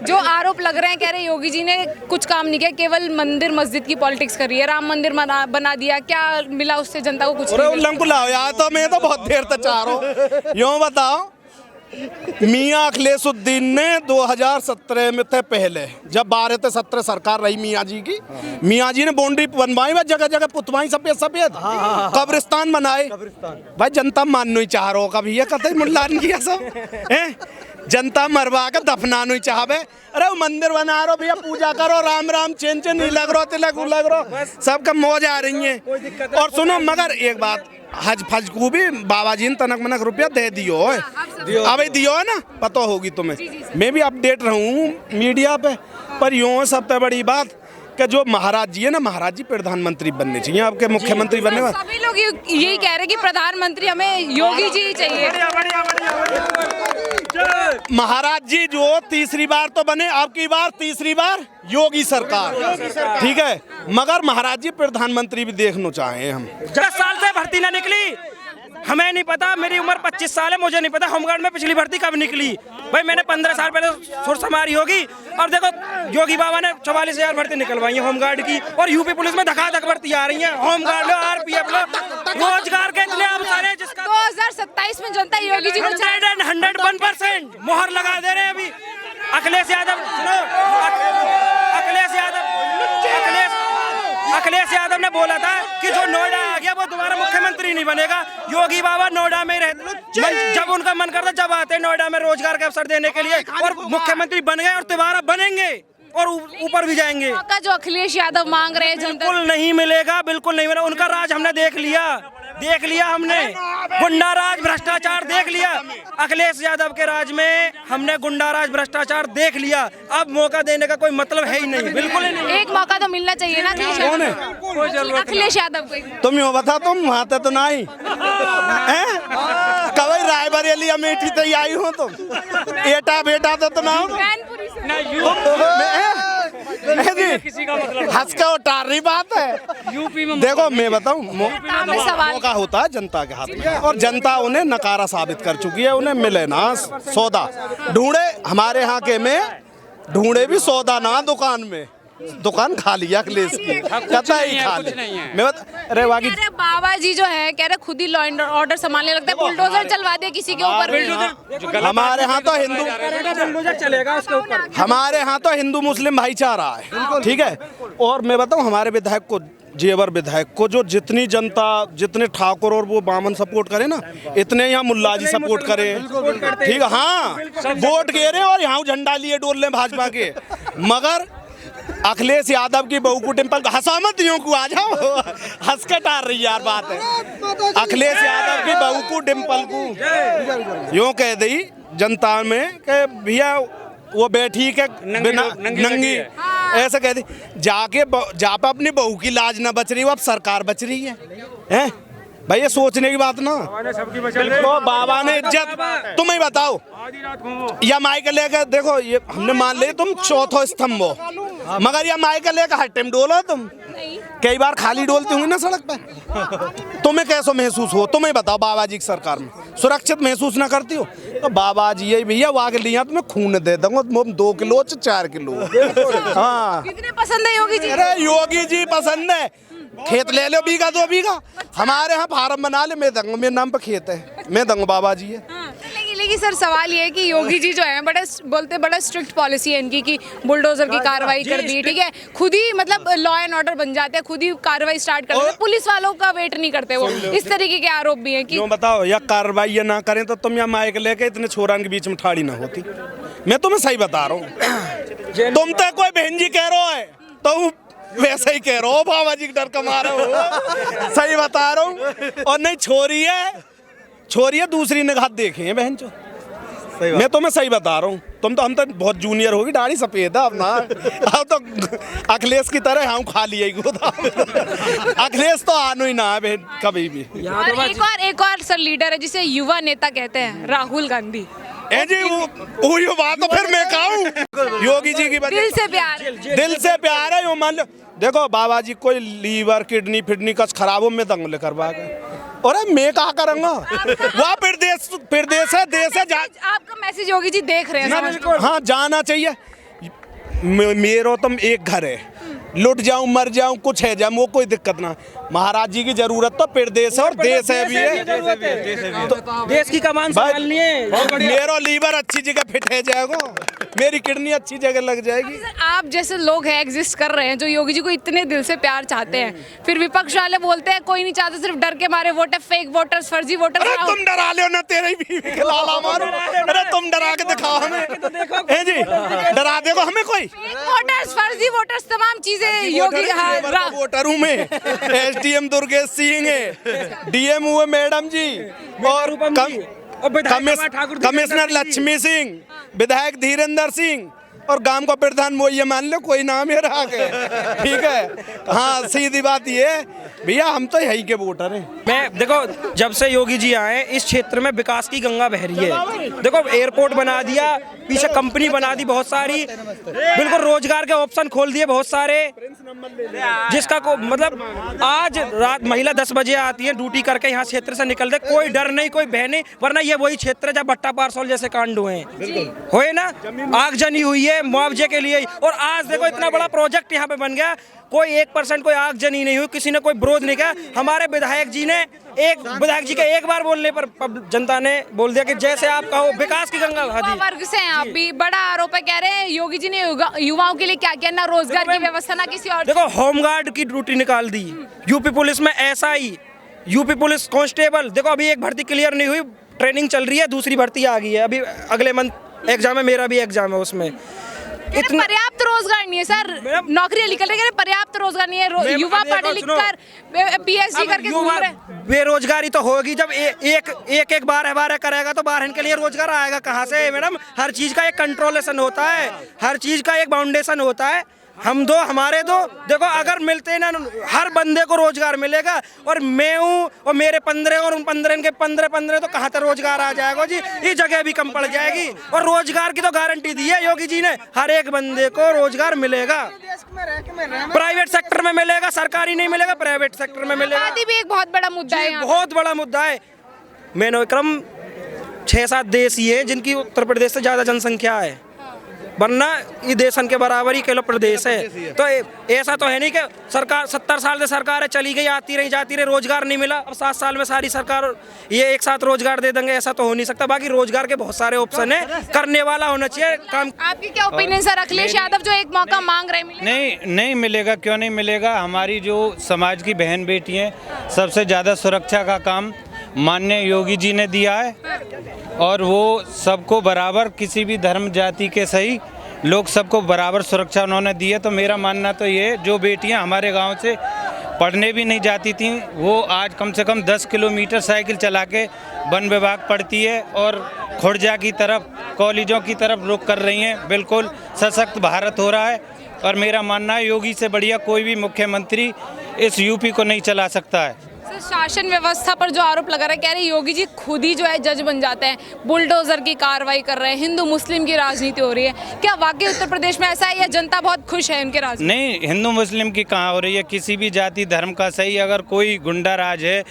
जो आरोप लग रहे हैं, कह रहे योगी जी ने कुछ काम नहीं किया, केवल मंदिर मस्जिद की पॉलिटिक्स करी है, राम मंदिर बना दिया, क्या मिला उससे जनता को? कुछ नहीं मिला। लाओ यार, तो मैं तो बहुत देर तक चाह रहा हूँ। यूँ बताओ, मियाँ अखिलेशुद्दीन ने 2017 में थे पहले, जब 12 से 17 सरकार रही मियाँ जी की, मियाँ जी ने बाउंड्री बनवाई, वह जगह जगह पुतवाई सफेद सफेद, कब्रिस्तान बनाए। भाई जनता मानना ही चाह रहा हो कभी, ये कतई मुल्ला नहीं किया सब जनता मरवा के दफनाना ही चाहबे। अरे वो मंदिर बना रहो भैया, पूजा करो, राम राम चेन चेन नहीं लग रहा, तिलक लग रहा, सबका मौज आ रही है। और सुनो, मगर एक बात, हज फज को भी बाबा जी ने तनक मनक रुपया दे दियो है, अभी दियो है ना, पता होगी तुम्हें। मैं भी अपडेट रहूँ मीडिया पे। पर यूँ सबसे बड़ी बात कि जो महाराज जी है ना, महाराज जी प्रधानमंत्री बनने चाहिए, आपके मुख्यमंत्री बनने वाले सभी लोग यही कह रहे हैं कि प्रधानमंत्री हमें योगी जी ही चाहिए। महाराज जी जो तीसरी बार तो बने, अब की बार तीसरी बार योगी सरकार, ठीक है। मगर महाराज जी प्रधानमंत्री भी देखना चाहें हम। 10 साल से भर्ती ना निकली, हमें नहीं पता, मेरी उम्र 25 साल है, मुझे नहीं पता होमगार्ड में पिछली भर्ती कब निकली। भाई मैंने 15 साल पहले सुर समारी होगी, और देखो योगी बाबा ने 44,000 भर्ती निकलवाई है होमगार्ड की, और यूपी पुलिस में धक्का भर्ती आ रही है। होमगार्ड लो, आरपीएफ लो, रोजगार के इतने अवसर है जिसका 2027 में जनता योगी जी को 101% मोहर लगा दे रहे हैं। अभी अखिलेश यादव, सुनो, अखिलेश यादव ने बोला था कि जो नोएडा आ गया वो दोबारा मुख्यमंत्री नहीं बनेगा। योगी बाबा नोएडा में रहते, जब उनका मन करता जब आते नोएडा में रोजगार के अवसर देने के लिए, और मुख्यमंत्री बन गए और दोबारा बनेंगे और ऊपर भी जाएंगे। मौका जो अखिलेश यादव मांग रहे हैं जनता बिल्कुल नहीं मिलेगा, बिल्कुल नहीं मिलेगा। उनका राज हमने देख लिया हमने, गुंडा राज भ्रष्टाचार देख लिया। अखिलेश यादव के राज में हमने गुंडा राज भ्रष्टाचार देख लिया। अब मौका देने का कोई मतलब है ही नहीं, बिल्कुल ही नहीं। एक मौका तो मिलना चाहिए ना अखिलेश यादव को। तुम यूँ बता, तुम वहाँ तो नहीं कभी रायबरेली अमेठी तो आई हो तुम, एटा बेटा तो ना हंस के उतार रही बात है। यूपी में देखो, मैं बताऊं, मौका होता है जनता के हाथ में, और जनता उन्हें नकारा साबित कर चुकी है। उन्हें मिले ना सौदा, ढूंढे हमारे यहाँ के में, ढूंढे भी सौदा ना दुकान में, दुकान खाली अखिलेश की, कहता ही खाली। मैं अरे बाबा जी जो है कह रहे खुद ही लॉ एंड ऑर्डर संभालने लगता है, बुलडोजर चलवा दे किसी के ऊपर। हमारे यहाँ तो हिंदू चलेगा उसके ऊपर, हमारे यहाँ तो हिंदू मुस्लिम भाईचारा है, ठीक है। और मैं बताऊँ, हमारे विधायक को, जेवर विधायक को, जो जितनी जनता, जितने ठाकुर और वो बामन सपोर्ट करे ना, इतने यहाँ मुल्ला जी सपोर्ट करे, ठीक है। हाँ, वोट गिरे और यहाँ झंडा लिए डोल ले भाजपा के। मगर अखिलेश यादव की बहू को टेम्पल हसामत यूं को आ जाओ, हंस के टार रही यार बात है। अखिलेश यादव की बहू को डिम्पल को यूं कह दी जनता में कि भैया वो बैठी के बिना नंगी, ऐसे कह दी। जाके जहाँ पे अपनी बहू की लाज ना बच रही, वो अब सरकार बच रही है। भाई ये सोचने की बात ना, तो बाबा ने इज्जत, तुम ही बताओ, या माइक लेकर देखो, ये हमने मान लिया तुम चौथो स्तंभ हो, मगर या माइक लेकर हर टाइम डोलो तुम, कई बार खाली डोलती होंगी ना सड़क पे, तुम्हें कैसा महसूस हो? तुम्हें बताओ, बाबा जी की सरकार में सुरक्षित महसूस ना करती हो? तो बाबा जी यही भैया वहाँ के लिए तुम्हें खून दे दूंगा 2 किलो 4 किलो। हाँ, कितने पसंद है योगी जी? अरे योगी जी पसंद है, खेत ले लो 2 बीघा, हमारे यहाँ फार्म बना ले, मैं दूंगा, मेरे नाम पे खेत है, मैं दूंगा, बाबा जी है। लेकिन सर सवाल ये है कि योगी जी जो है बड़ा स्ट्रिक्ट पॉलिसी है इनकी कि बुलडोजर की कार्रवाई कर दी, ठीक है, खुद ही मतलब लॉ एंड ऑर्डर बन जाते हैं, खुद ही कार्रवाई स्टार्ट कर देते, पुलिस वालों का वेट नहीं करते वो। इस तरीके के आरोप भी हैं कि बताओ, या कार्रवाई या ना करें तो तुम यहाँ माइक लेके इतने छोरान के बीच में ठाड़ी ना होती। मैं तुम्हें सही बता रहा हूँ, तुम तो कोई बहन जी कह रहे हो तो वैसे ही कह रहे हो, बाबा जी डर का मारे हो, सही बता रहा हूँ। और नहीं, छोरी है दूसरी निगाह देखे हैं बहन चो, मैं तुम्हें सही बता रहा हूँ। तुम तो, हम तो बहुत जूनियर होगी, दाढ़ी सफेद है अब ना, अब तो अखिलेश की तरह हम खा लिए अखिलेश तो आनो ही ना है बहन कभी भी। एक और सर लीडर है जिसे युवा नेता कहते हैं, राहुल गांधी। जी वो बात तो फिर मैं कहूँ, योगी जी की दिल से प्यार है, मान लो। देखो बाबा जी कोई लीवर किडनी फिडनी कस खराब हो, मैं दंगल करवा गए, और मैं कहा करूँगा, वह प्रदेश है, देश है। आपका मैसेज योगी जी देख रहे हैं? हाँ, जाना चाहिए। मेरो तुम एक घर है, लुट जाऊं मर जाऊं कुछ है जाऊं वो कोई दिक्कत ना। महाराज जी की जरूरत तो प्रदेश है और देश है भी है। तो देश की कमान संभालनी है। मेरो लीवर अच्छी जगह फिट है जाएगा, मेरी किडनी अच्छी जगह लग जाएगी। सर आप जैसे लोग हैं एग्जिस्ट कर रहे हैं जो योगी जी को इतने दिल से प्यार चाहते हैं, फिर विपक्ष वाले बोलते हैं कोई नहीं चाहता, सिर्फ डर के मारे वोट है, फेक वोटर्स, फर्जी वोटर्स। अरे तुम डरा ले ना, तेरे भी लाला मारो। अरे तुम डरा के दिखाओ हमें, है जी, डरा देखो हमें कोई। फेक वोटर्स, फर्जी वोटर्स, तमाम चीजें योगी वोटर हूँ मैं। एसडीएम दुर्गेश सिंह है, डीएम हुए मैडम जी, और कमिश्नर लक्ष्मी सिंह, विधायक धीरेन्द्र सिंह, और गांव का प्रधान वो ये मान लो कोई नाम है रहा के। ठीक है, हाँ सीधी बात ये भैया हम तो यही के वोटर हैं। मैं देखो जब से योगी जी आए इस क्षेत्र में विकास की गंगा बह रही है। देखो एयरपोर्ट बना दिया, पीछे कंपनी बना दी बहुत सारी, बिल्कुल रोजगार के ऑप्शन खोल दिए बहुत सारे, जिसका को मतलब आज रात महिला 10 बजे आती है ड्यूटी करके यहाँ क्षेत्र से निकलते, कोई डर नहीं कोई भय नहीं, वरना ये वही क्षेत्र है जब भट्टा पारसौल जैसे कांड हुए हुए ना, आगजनी हुई है मुआवजे के लिए। और आज देखो इतना बड़ा प्रोजेक्ट यहाँ पे बन गया, कोई 1% कोई आगजनी नहीं हुई, किसी ने कोई विरोध नहीं किया। हमारे विधायक जी ने विधायक जी के एक बार बोलने पर जनता ने बोल दिया कि जैसे आप कहो विकास की गंगा बहा दी। वर्ग से हैं आप भी, बड़ा आरोप है, कह रहे हैं योगी जी ने युवाओं के लिए क्या किया, ना रोजगार की व्यवस्था ना किसी और। देखो होमगार्ड की ड्यूटी निकाल दी, यूपी पुलिस में एसआई, यूपी पुलिस कांस्टेबल, देखो अभी एक भर्ती क्लियर नहीं हुई, ट्रेनिंग चल रही है, दूसरी भर्ती आ गई है, अभी अगले मंथ एग्जाम है, मेरा भी एग्जाम है उसमें। इतना पर्याप्त रोजगार नहीं है सर, नौकरियां निकल रही है, पर्याप्त रोजगार नहीं है, युवा पढ़े लिख कर पीएचडी करके घूम रहे हैं। बेरोजगारी तो होगी जब एक बार करेगा तो बाहर के लिए रोजगार आएगा कहाँ से मैडम। हर चीज का एक कंट्रोलेशन होता है, हर चीज का एक बाउंडेशन होता है, हम दो हमारे दो। देखो अगर मिलते ना हर बंदे को रोजगार मिलेगा, और मैं हूँ और मेरे 15 और उन 15 के 15 तो कहाँ तक रोजगार आ जाएगा जी, ये जगह भी कम पड़ जाएगी। और रोजगार की तो गारंटी दी है योगी जी ने, हर एक बंदे को रोजगार मिलेगा, प्राइवेट सेक्टर में मिलेगा, सरकारी नहीं मिलेगा, प्राइवेट सेक्टर में मिलेगा। आबादी भी एक बहुत बड़ा मुद्दा है, बहुत बड़ा मुद्दा है। मैंने विक्रम 6-7 देश ही है जिनकी उत्तर प्रदेश से ज्यादा जनसंख्या है, वरना ये देशन के बराबर ही केवल प्रदेश है। तो ऐसा तो है नहीं कि सरकार 70 साल से सरकारें चली गई, आती रही जाती रही, रोजगार नहीं मिला, अब 7 साल में सारी सरकार ये एक साथ रोजगार दे देंगे, ऐसा तो हो नहीं सकता। बाकी रोजगार के बहुत सारे ऑप्शन है, करने वाला होना चाहिए काम। आपकी क्या ओपिनियन सर, अखिलेश यादव जो एक मौका मांग रहे हैं? नहीं मिलेगा, क्यों नहीं मिलेगा। हमारी जो समाज की बहन बेटी हैं, सबसे ज़्यादा सुरक्षा का काम माननीय योगी जी ने दिया है, और वो सबको बराबर, किसी भी धर्म जाति के सही लोग सबको बराबर सुरक्षा उन्होंने दी है। तो मेरा मानना तो ये, जो बेटियां हमारे गांव से पढ़ने भी नहीं जाती थीं, वो आज कम से कम 10 किलोमीटर साइकिल चला के वन विभाग पढ़ती है, और खुर्जा की तरफ, कॉलेजों की तरफ रुख कर रही हैं। बिल्कुल सशक्त भारत हो रहा है, और मेरा मानना है योगी से बढ़िया कोई भी मुख्यमंत्री इस यूपी को नहीं चला सकता है। शासन व्यवस्था पर जो आरोप लगा रहे हैं, कह रहे योगी जी खुद ही जो है जज बन जाते हैं, बुलडोजर की कार्रवाई कर रहे हैं, हिंदू मुस्लिम की राजनीति हो रही है। क्या वाकई उत्तर प्रदेश में ऐसा है, या जनता बहुत खुश है उनके राज? नहीं, हिंदू मुस्लिम की कहाँ हो रही है, किसी भी जाति धर्म का सही। अगर कोई गुंडा राज है,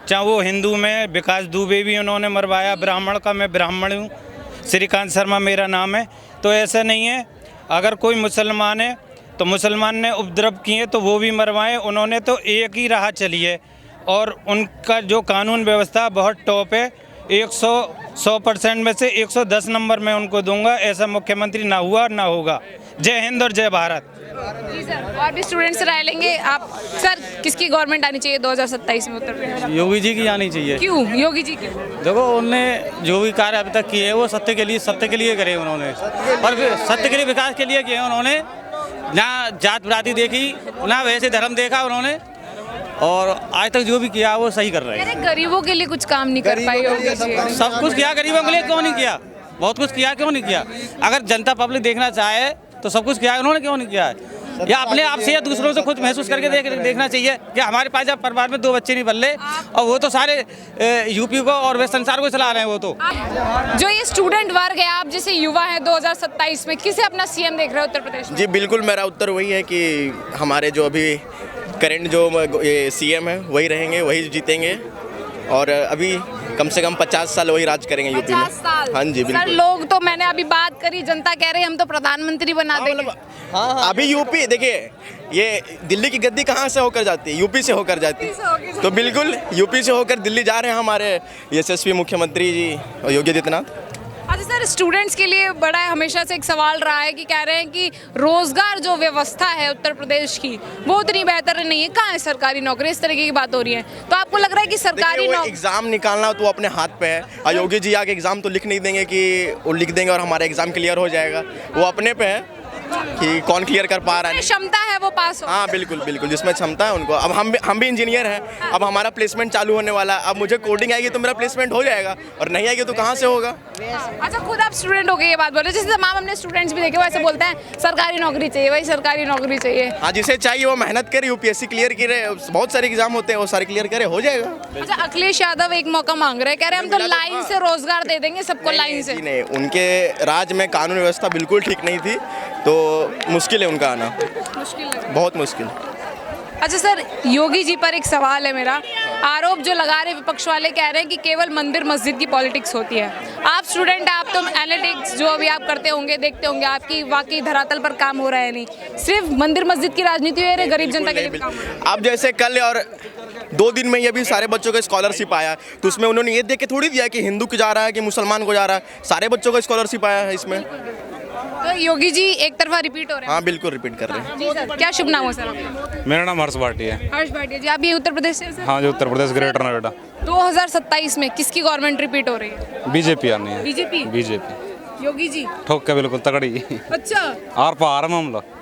चाहे वो हिंदू में, विकास दुबे भी उन्होंने मरवाया, ब्राह्मण का, मैं ब्राह्मण हूँ, श्रीकांत शर्मा मेरा नाम है, तो ऐसा नहीं है। अगर कोई मुसलमान है तो मुसलमान ने उपद्रव किए तो वो भी मरवाएं, उन्होंने तो एक ही राह चली है, और उनका जो कानून व्यवस्था बहुत टॉप है। 100% में से 110 नंबर मैं उनको दूंगा, ऐसा मुख्यमंत्री ना हुआ ना होगा। जय हिंद और जय भारत। जी सर, और भी स्टूडेंट्स राय लेंगे आप। सर किसकी गवर्नमेंट आनी चाहिए 2027 में उत्तर प्रदेश? योगी जी की आनी चाहिए। क्यों योगी जी क्यों? देखो उनने जो भी कार्य अभी तक किए वो सत्य के लिए करे उन्होंने, और सत्य के लिए, विकास के लिए किए उन्होंने। ना जात बिरादरी देखी, ना वैसे धर्म देखा उन्होंने, और आज तक जो भी किया वो सही कर रहे हैं। गरीबों के लिए कुछ काम नहीं कर पाए योगी जी? सब कुछ किया गरीबों के लिए, क्यों नहीं किया? बहुत कुछ किया, क्यों नहीं किया? अगर जनता पब्लिक देखना चाहे तो सब कुछ किया है उन्होंने, क्यों नहीं किया है? या अपने आप से या दूसरों से खुद महसूस करके देखना चाहिए कि हमारे पास जब परिवार में 2 बच्चे नहीं बल्ले, और वो तो सारे यूपी को और वेस्ट संसार को चला रहे हैं। वो तो जो ये स्टूडेंट वर्ग है, आप जैसे युवा हैं, 2027 में किसे अपना सीएम देख रहे हो उत्तर प्रदेश में? जी बिल्कुल, मेरा उत्तर वही है कि हमारे जो अभी करंट जो सीएम है वही रहेंगे, वही जीतेंगे, और अभी कम से कम 50 साल वही राज करेंगे यूपी में। 50 साल? हाँ जी बिल्कुल। सर लोग तो, मैंने अभी बात करी, जनता कह रही है हम तो प्रधानमंत्री बना देंगे। अभी यूपी देखिए, ये दिल्ली की गद्दी कहाँ से होकर जाती है? यूपी से होकर जाती है। तो बिल्कुल यूपी से होकर दिल्ली जा रहे हैं हमारे यशस्वी मुख्यमंत्री जी योगी आदित्यनाथ। अच्छा सर, स्टूडेंट्स के लिए बड़ा हमेशा से एक सवाल रहा है कि कह रहे हैं कि रोजगार जो व्यवस्था है उत्तर प्रदेश की वो उतनी बेहतर नहीं है, कहाँ है सरकारी नौकरी, इस तरीके की बात हो रही है। तो आपको लग रहा है कि सरकारी नौकरी एग्जाम निकालना तो अपने हाथ पे है, और योगी जी आके एग्जाम तो लिख नहीं देंगे कि वो लिख देंगे और हमारा एग्जाम क्लियर हो जाएगा। वो अपने पे है कि कौन क्लियर कर पा रहा है। क्षमता है वो पास हो। हाँ बिल्कुल बिल्कुल, जिसमें क्षमता है उनको। अब हम भी इंजीनियर हैं, अब हमारा प्लेसमेंट चालू होने वाला है। अब मुझे कोडिंग आएगी तो मेरा प्लेसमेंट हो जाएगा, और नहीं आएगी तो कहाँ से होगा। अच्छा, खुद आप स्टूडेंट हो गए ये बात बोल रहे हैं, जैसे तमाम हमने स्टूडेंट्स भी देखे वो ऐसे बोलते हैं सरकारी नौकरी चाहिए, वही सरकारी नौकरी चाहिए। हाँ, जिसे चाहिए वो मेहनत करे, यूपीएससी क्लियर करे, बहुत सारे एग्जाम होते हैं वो सारे क्लियर करे, हो जाएगा। अच्छा, अखिलेश यादव एक मौका मांग रहे हैं, कह रहे हैं हम तो लाइन से रोजगार दे देंगे सबको, लाइन से। नहीं, उनके राज में कानून व्यवस्था बिल्कुल ठीक नहीं थी, तो मुश्किल है उनका आना, मुश्किल लग रहा है। बहुत मुश्किल। अच्छा सर, योगी जी पर एक सवाल है मेरा। आरोप जो लगा रहे विपक्ष वाले, कह रहे हैं कि केवल मंदिर मस्जिद की पॉलिटिक्स होती है। आप स्टूडेंट हैं, आप तो एनालिटिक्स जो अभी आप करते होंगे, देखते होंगे आपकी वाकई धरातल पर काम हो रहा है नहीं, सिर्फ मंदिर मस्जिद की राजनीति हो रही है, गरीब जनता के लिए भी काम हो रहा है। अब जैसे कल और 2 दिन में ये भी सारे बच्चों को स्कॉलरशिप आया, तो उसमें उन्होंने ये देख के थोड़ी दिया कि हिंदू को जा रहा है कि मुसलमान को जा रहा है, सारे बच्चों को स्कॉलरशिप आया है इसमें। तो योगी जी एक तरफा रिपीट हो रहे हैं। हाँ बिल्कुल रिपीट कर रहे हैं। जी सर, क्या शुभ नाम हो सर आपका? मेरा नाम हर्ष भाटी है। हर्ष भाटिया जी, आप ये उत्तर प्रदेश से हैं सर? हाँ, जो उत्तर प्रदेश ग्रेटर नोएडा। 2027 में किसकी गवर्नमेंट रिपीट हो रही है? बीजेपी आनी है। बीजेपी? बीजेपी योगी जी? ठोक के बिल्कुल तगड़ी। अच्छा, आर पार हम लोग।